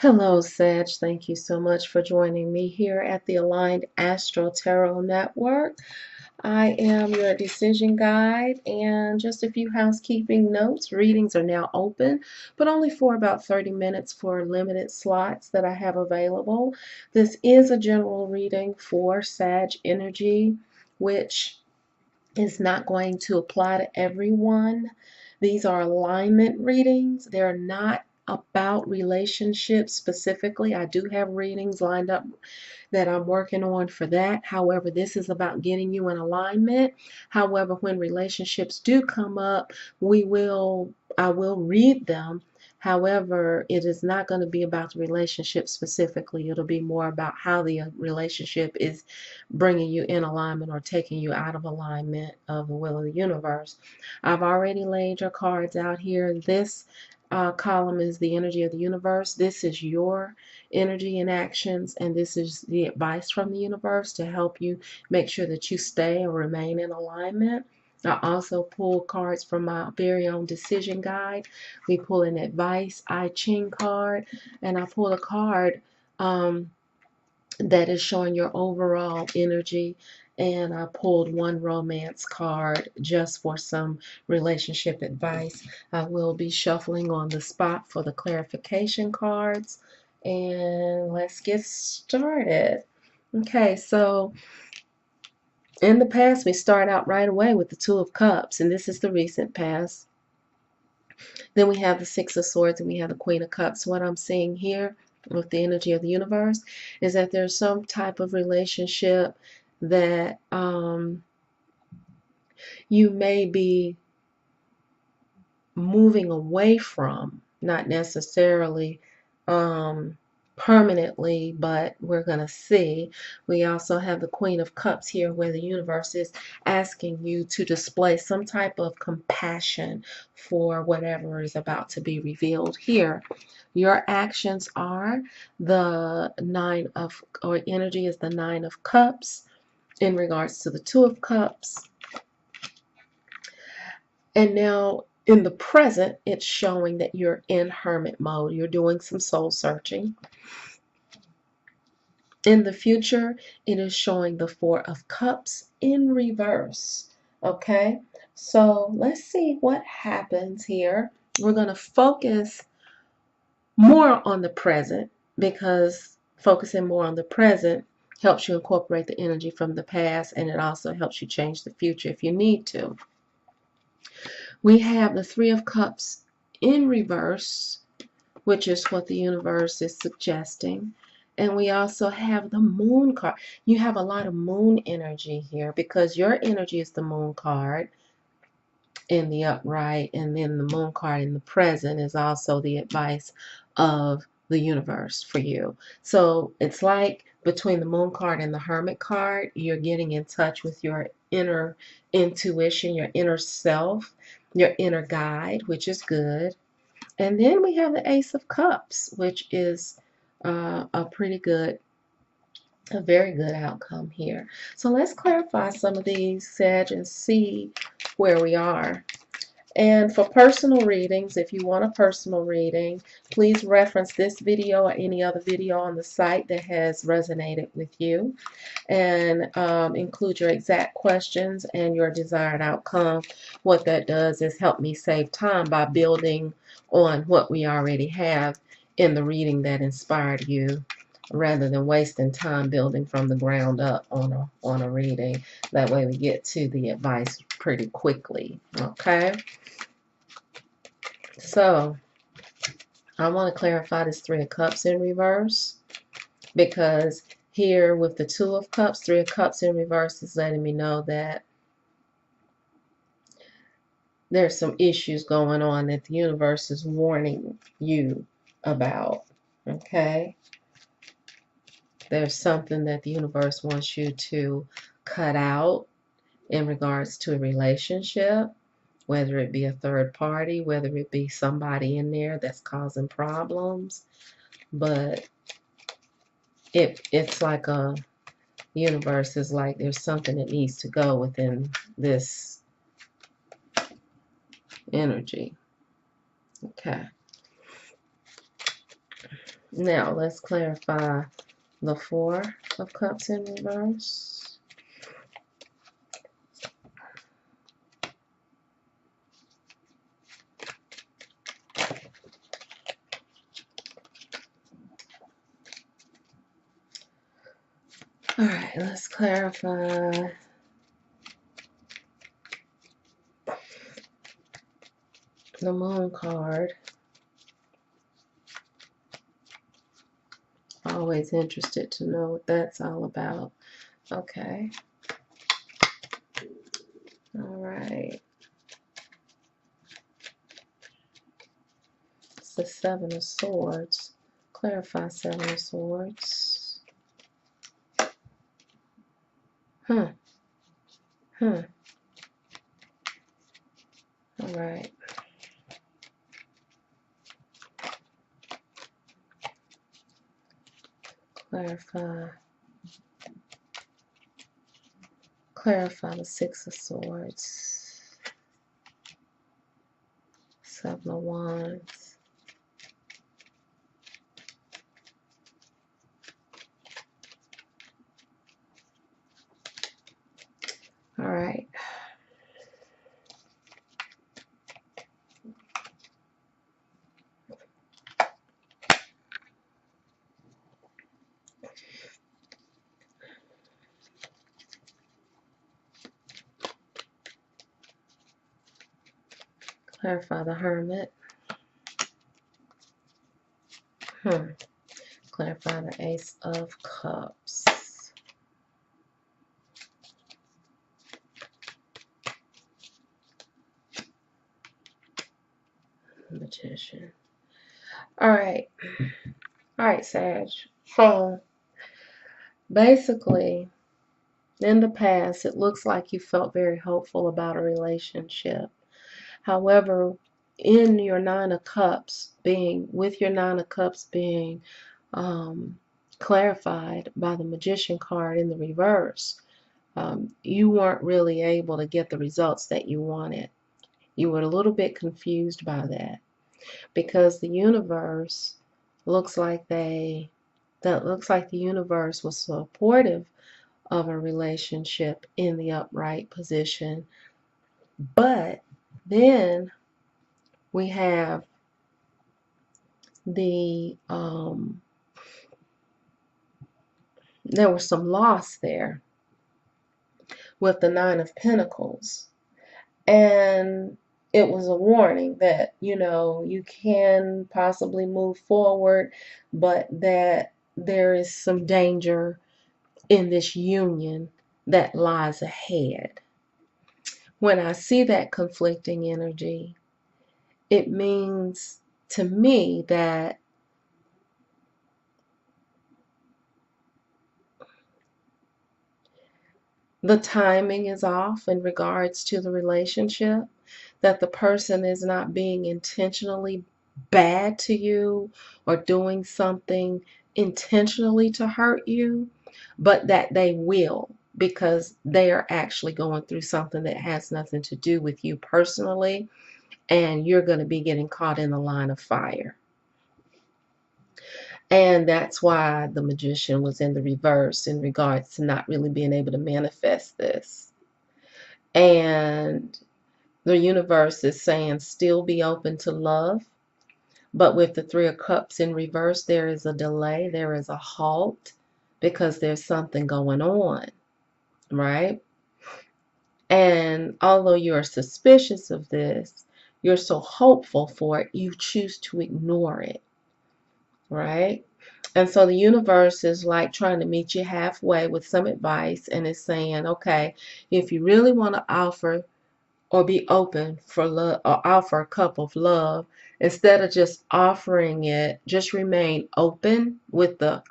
Hello, Sag. Thank you so much for joining me here at the Aligned Astro Tarot Network. I am your decision guide, and just a few housekeeping notes. Readings are now open, but only for about 30 minutes for limited slots that I have available. This is a general reading for Sag energy, which is not going to apply to everyone. These are alignment readings. They're not about relationships specifically. I do have readings lined up that I'm working on for that. However, this is about getting you in alignment. However, when relationships do come up, I will read them. However, it is not going to be about the relationship specifically. It'll be more about how the relationship is bringing you in alignment or taking you out of alignment of the will of the universe. I've already laid your cards out here. This column is the energy of the universe. This is your energy and actions, and this is the advice from the universe to help you make sure that you stay or remain in alignment. I also pull cards from my very own decision guide. We pull an advice I Ching card, and I pull a card that is showing your overall energy. And I pulled one romance card just for some relationship advice. I will be shuffling on the spot for the clarification cards. And let's get started. Okay, so in the past, we start out right away with the Two of Cups, and this is the recent past. Then we have the Six of Swords and we have the Queen of Cups. What I'm seeing here with the energy of the universe is that there's some type of relationship that you may be moving away from, not necessarily permanently, but we're going to see. We also have the Queen of Cups here, where the universe is asking you to display some type of compassion for whatever is about to be revealed here. Your actions are the energy is the Nine of Cups in regards to the Two of Cups. And now in the present, it's showing that you're in hermit mode. You're doing some soul searching. In the future, it is showing the Four of Cups in reverse. Okay, so let's see what happens here. We're going to focus more on the present, because focusing more on the present helps you incorporate the energy from the past, and it also helps you change the future if you need to. We have the Three of Cups in reverse, which is what the universe is suggesting. And we also have the Moon card. You have a lot of Moon energy here because your energy is the Moon card in the upright, and then the Moon card in the present is also the advice of the universe for you. So it's like between the Moon card and the Hermit card, you're getting in touch with your inner intuition, your inner self, your inner guide, which is good. And then we have the Ace of Cups, which is a very good outcome here. So let's clarify some of these, Sag, and see where we are. And for personal readings, if you want a personal reading, please reference this video or any other video on the site that has resonated with you, and include your exact questions and your desired outcome. What that does is help me save time by building on what we already have in the reading that inspired you, rather than wasting time building from the ground up on a reading. That way we get to the advice pretty quickly. Okay, so I want to clarify this Three of Cups in reverse, because here with the Two of Cups, Three of Cups in reverse is letting me know that there's some issues going on that the universe is warning you about. Okay, there's something that the universe wants you to cut out in regards to a relationship, whether it be a third party, whether it be somebody in there that's causing problems. But it's like a universe is like there's something that needs to go within this energy. Okay. Now let's clarify the Four of Cups in reverse. All right, let's clarify the Moon card. Always interested to know what that's all about. Okay. All right. It's the Seven of Swords. Clarify Seven of Swords. All right. Clarify the Six of Swords. Seven of Wands. All right. Clarify the Hermit. Clarify the Ace of Cups. Magician. All right. All right, Sag. So basically, in the past, it looks like you felt very hopeful about a relationship. However, in your Nine of Cups being, with your Nine of Cups being clarified by the Magician card in the reverse, you weren't really able to get the results that you wanted. You were a little bit confused by that because the universe looks like the universe was supportive of a relationship in the upright position, but then we have the there was some loss there with the Nine of Pentacles, and it was a warning that you can possibly move forward, but that there is some danger in this union that lies ahead. When I see that conflicting energy, it means to me that the timing is off in regards to the relationship, that the person is not being intentionally bad to you or doing something intentionally to hurt you, but that they will, because they are actually going through something that has nothing to do with you personally, and you're going to be getting caught in the line of fire. And that's why the Magician was in the reverse in regards to not really being able to manifest this. And the universe is saying still be open to love. But with the Three of Cups in reverse, there is a delay, there is a halt, because there's something going on, right? And although you're suspicious of this, you're so hopeful for it, you choose to ignore it, right? And so the universe is like trying to meet you halfway with some advice, and is saying, okay, if you really want to offer or be open for love, or offer a cup of love, instead of just offering it, just remain open with the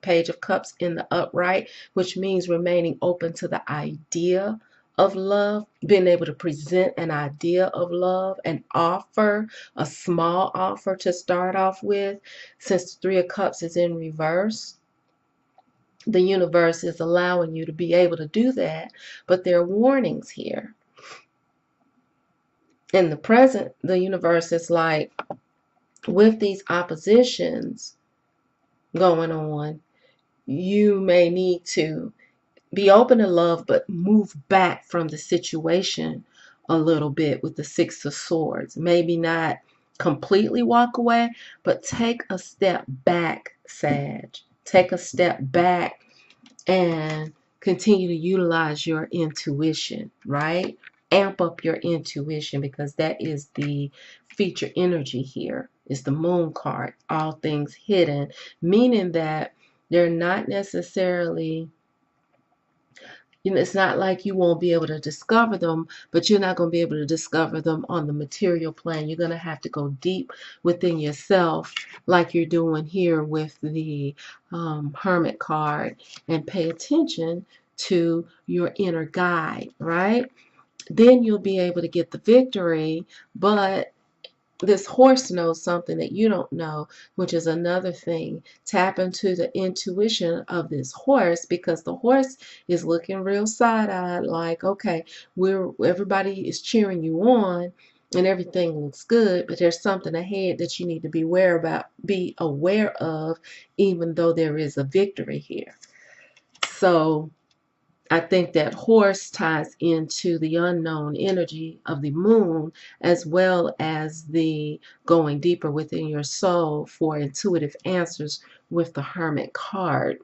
Page of Cups in the upright, which means remaining open to the idea of love, being able to present an idea of love and offer a small offer to start off with. Since the Three of Cups is in reverse, the universe is allowing you to be able to do that, but there are warnings here. In the present, the universe is like, with these oppositions, going on. You may need to be open to love, but move back from the situation a little bit with the Six of Swords. Maybe not completely walk away, but take a step back, Sag. Take a step back and continue to utilize your intuition, right? Amp up your intuition, because that is the feature energy here. It's the moon card, all things hidden, meaning that they're not necessarily, it's not like you won't be able to discover them, but you're not going to be able to discover them on the material plane. You're going to have to go deep within yourself, like you're doing here with the Hermit card, and pay attention to your inner guide, right? Then you'll be able to get the victory, but this horse knows something that you don't know, which is another thing. Tap into the intuition of this horse, because the horse is looking real side-eyed, like, okay, everybody is cheering you on and everything looks good, but there's something ahead that you need to be aware of, even though there is a victory here. So I think that horse ties into the unknown energy of the moon, as well as the going deeper within your soul for intuitive answers with the Hermit card.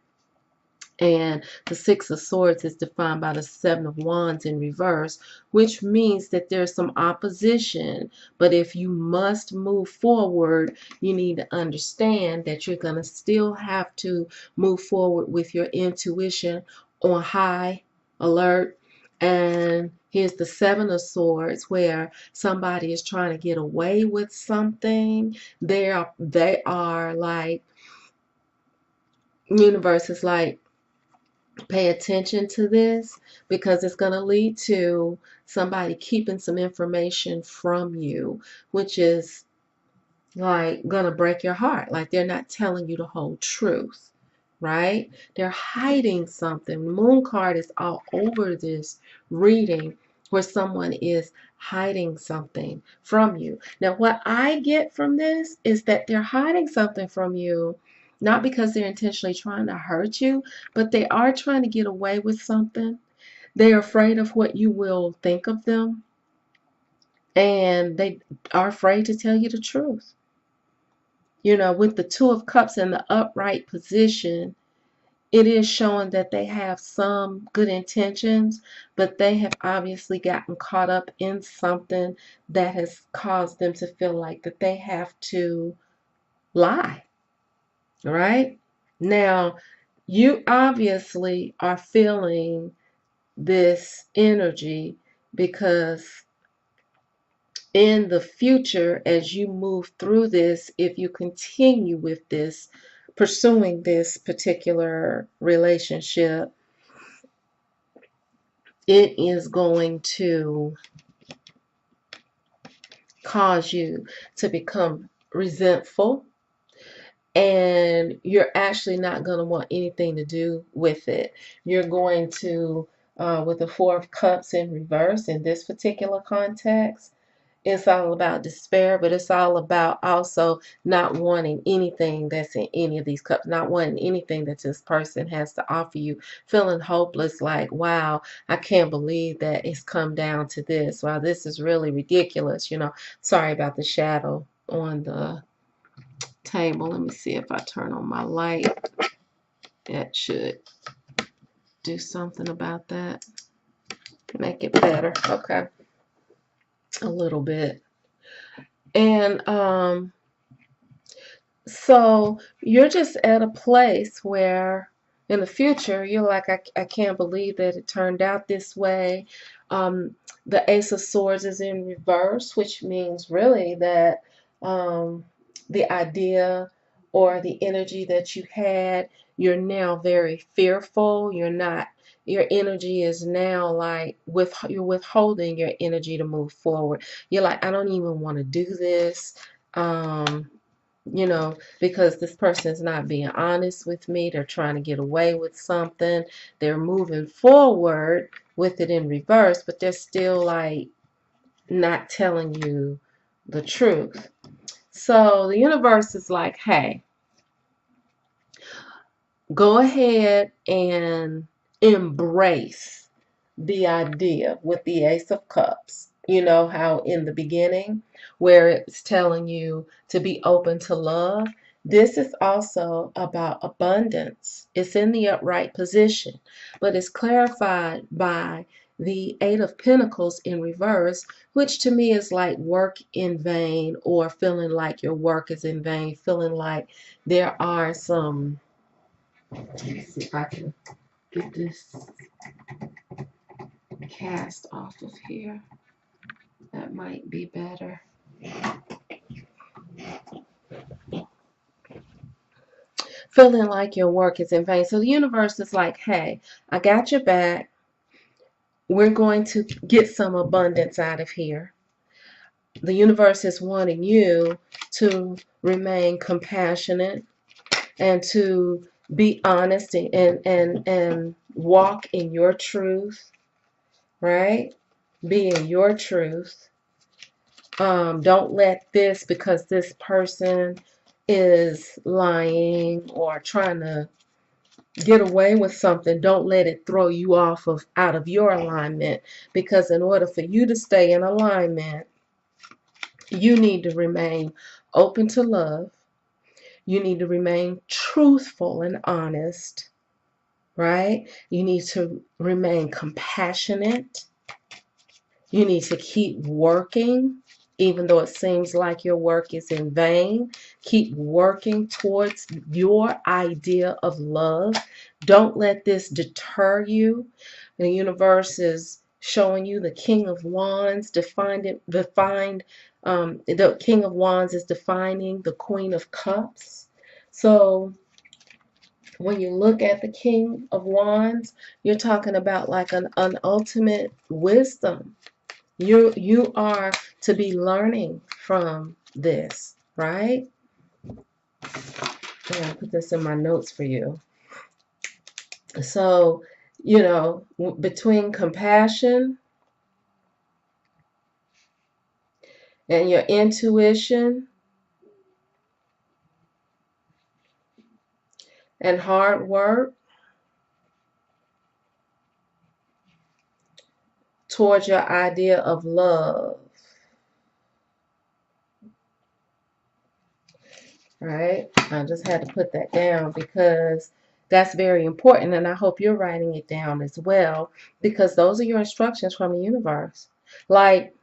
And the Six of Swords is defined by the Seven of Wands in reverse, which means that there's some opposition. But if you must move forward, you need to understand that you're going to still have to move forward with your intuition on high alert. And here's the Seven of Swords, where somebody is trying to get away with something. They are like, universe is like, pay attention to this, because it's going to lead to somebody keeping some information from you, which is like going to break your heart. Like, they're not telling you the whole truth, right? They're hiding something. The moon card is all over this reading, where someone is hiding something from you. Now, what I get from this is that they're hiding something from you, not because they're intentionally trying to hurt you, but they are trying to get away with something. They're afraid of what you will think of them, and they are afraid to tell you the truth. With the Two of Cups in the upright position, it is showing that they have some good intentions, but they have obviously gotten caught up in something that has caused them to feel like that they have to lie, right? Now, you obviously are feeling this energy, because in the future, as you move through this, if you continue with this, pursuing this particular relationship, it is going to cause you to become resentful, and you're actually not going to want anything to do with it. You're going to, with the Four of Cups in reverse in this particular context, it's all about despair, but it's all about also not wanting anything that's in any of these cups, not wanting anything that this person has to offer you, feeling hopeless, like, wow, I can't believe that it's come down to this. Wow, this is really ridiculous. Sorry about the shadow on the table. Let me see if I turn on my light. That should do something about that. Make it better. Okay. A little bit. And so you're just at a place where in the future you're like, I can't believe that it turned out this way. The Ace of Swords is in reverse, which means really that the idea or the energy that you had, you're now very fearful. Your energy is now like, you're withholding your energy to move forward. You're like, I don't even want to do this. Because this person is not being honest with me. They're trying to get away with something. They're moving forward with it in reverse, but they're still like not telling you the truth. So the universe is like, hey, go ahead and embrace the idea with the Ace of Cups. You know how in the beginning, where it's telling you to be open to love, this is also about abundance. It's in the upright position, but it's clarified by the Eight of Pentacles in reverse, which to me is like work in vain, or feeling like your work is in vain, feeling like there are some. Let's see if I can get this cast off of here. That might be better. Feeling like your work is in vain. So the universe is like, hey, I got your back. We're going to get some abundance out of here. The universe is wanting you to remain compassionate and to be honest and walk in your truth, right? Be in your truth. Don't let this, because this person is lying or trying to get away with something, don't let it throw you off of out of your alignment, because in order for you to stay in alignment, you need to remain open to love. You need to remain truthful and honest, right? You need to remain compassionate. You need to keep working, even though it seems like your work is in vain. Keep working towards your idea of love. Don't let this deter you. The universe is showing you the King of Wands, the King of Wands is defining the Queen of Cups. So when you look at the King of Wands, you're talking about like an ultimate wisdom. You are to be learning from this, right? Yeah, I put this in my notes for you. So, between compassion and your intuition and hard work towards your idea of love, right? I just had to put that down because that's very important, and I hope you're writing it down as well, because those are your instructions from the universe. Like,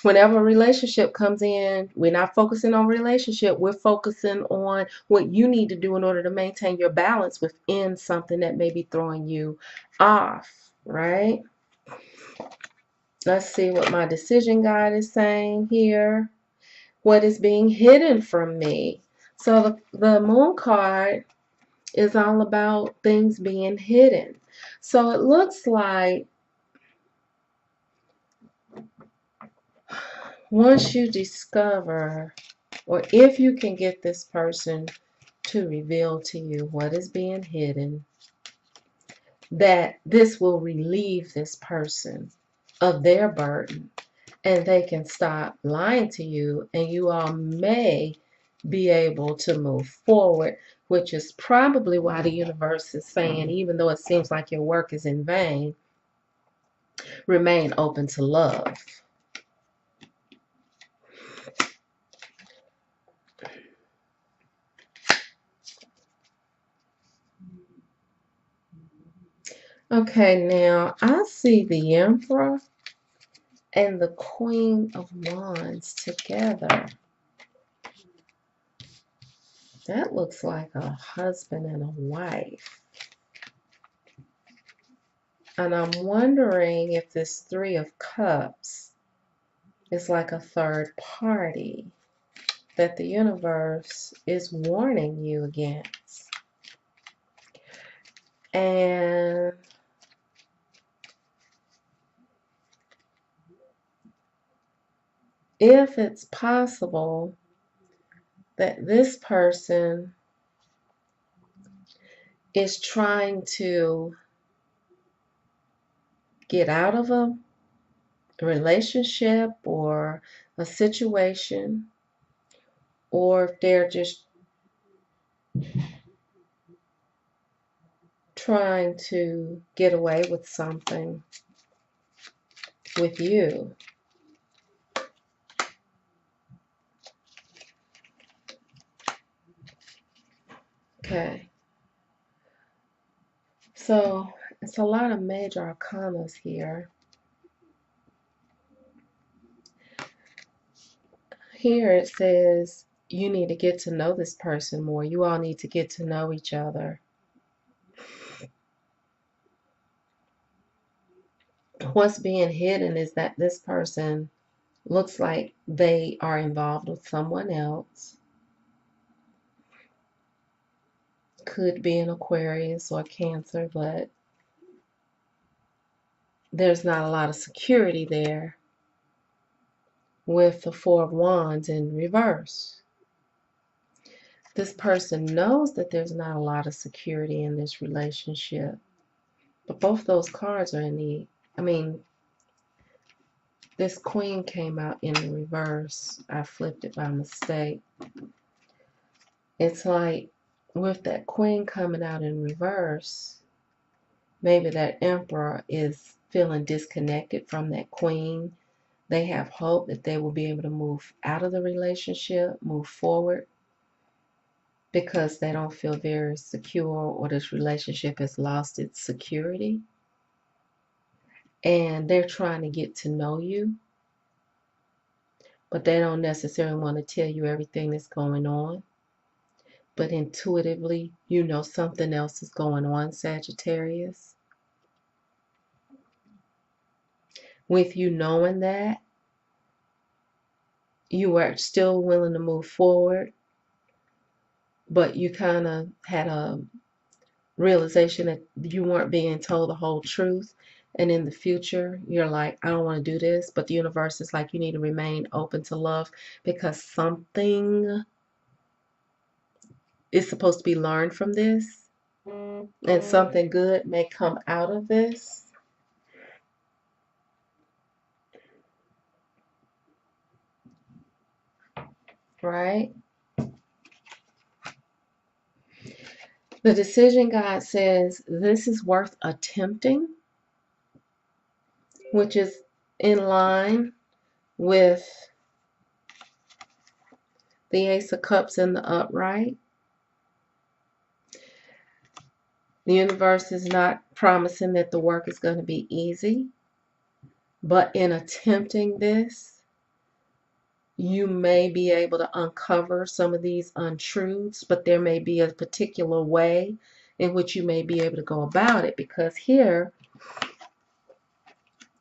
whenever a relationship comes in, we're not focusing on relationship. We're focusing on what you need to do in order to maintain your balance within something that may be throwing you off, right? Let's see what my decision guide is saying here. What is being hidden from me? So the moon card is all about things being hidden. So it looks like once you discover, or if you can get this person to reveal to you what is being hidden, that this will relieve this person of their burden, and they can stop lying to you, and you all may be able to move forward, which is probably why the universe is saying, even though it seems like your work is in vain, remain open to love. Okay, now I see the Emperor and the Queen of Wands together. That looks like a husband and a wife. And I'm wondering if this Three of Cups is like a third party that the universe is warning you against. And if it's possible that this person is trying to get out of a relationship or a situation, or if they're just trying to get away with something with you. Okay. So it's a lot of major arcanas here. Here it says you need to get to know this person more. You all need to get to know each other. What's being hidden is that this person looks like they are involved with someone else. Could be an Aquarius or Cancer, but there's not a lot of security there with the Four of Wands in reverse. This person knows that there's not a lot of security in this relationship, but both those cards are in the, this Queen came out in the reverse. I flipped it by mistake. It's like with that Queen coming out in reverse, maybe that Emperor is feeling disconnected from that Queen. They have hope that they will be able to move out of the relationship, move forward, because they don't feel very secure, or this relationship has lost its security. And they're trying to get to know you, but they don't necessarily want to tell you everything that's going on. But intuitively, you know something else is going on, Sagittarius. With you knowing that, you are still willing to move forward, but you kind of had a realization that you weren't being told the whole truth. And in the future, you're like, I don't want to do this. But the universe is like, you need to remain open to love, because something is supposed to be learned from this. And something good may come out of this. Right? The decision guide says this is worth attempting, which is in line with the Ace of Cups in the upright. The universe is not promising that the work is going to be easy, but in attempting this, you may be able to uncover some of these untruths, but there may be a particular way in which you may be able to go about it, because here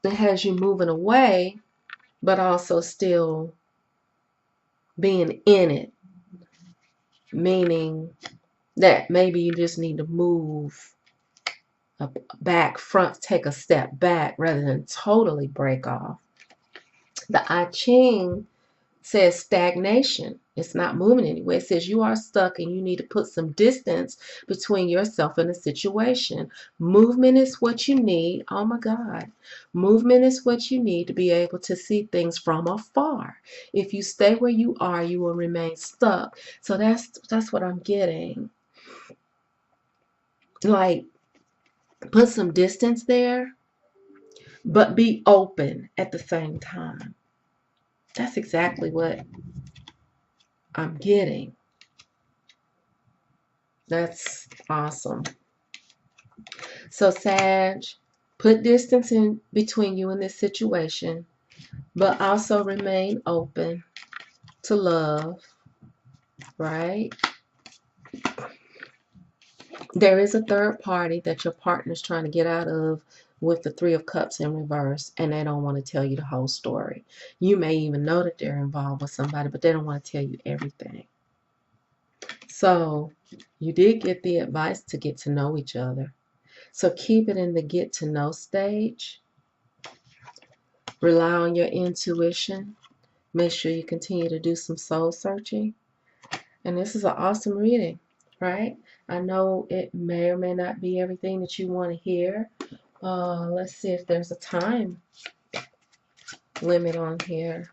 it has you moving away, but also still being in it, meaning that maybe you just need to move back, front, take a step back rather than totally break off. The I Ching says stagnation. It's not moving anywhere. It says you are stuck and you need to put some distance between yourself and the situation. Movement is what you need. Oh my God. Movement is what you need to be able to see things from afar. If you stay where you are, you will remain stuck. So that's what I'm getting. Like, put some distance there, but be open at the same time. That's exactly what I'm getting. That's awesome. So, Sag, put distance in between you and this situation, but also remain open to love, right? There is a third party that your partner's trying to get out of with the Three of Cups in reverse, and they don't want to tell you the whole story. You may even know that they're involved with somebody, but they don't want to tell you everything. So you did get the advice to get to know each other. So keep it in the get to know stage. Rely on your intuition. Make sure you continue to do some soul searching. And this is an awesome reading, right? I know it may or may not be everything that you want to hear. Let's see if there's a time limit on here.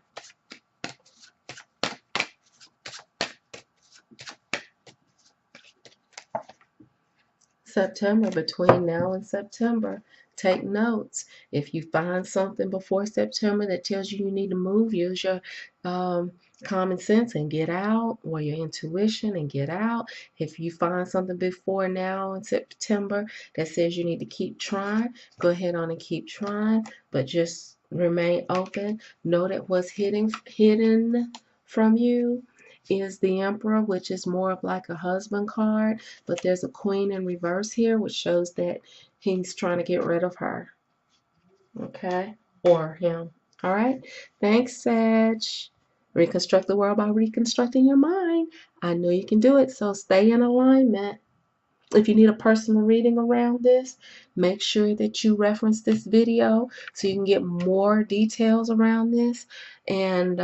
September, between now and September. Take notes. If you find something before September that tells you you need to move, use your um, common sense and get out, or your intuition and get out. If you find something before now in September that says you need to keep trying, go ahead on and keep trying, but just remain open. Know that what's hidden from you is the Emperor, which is more of like a husband card, but there's a Queen in reverse here, which shows that he's trying to get rid of her. Okay? Or him. All right? Thanks, Sag. Reconstruct the world by reconstructing your mind. I know you can do it, so stay in alignment. If you need a personal reading around this, make sure that you reference this video so you can get more details around this. And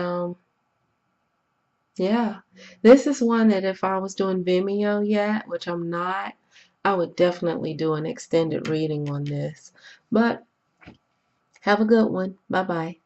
yeah, this is one that if I was doing Vimeo yet, which I'm not, I would definitely do an extended reading on this. But have a good one. Bye bye.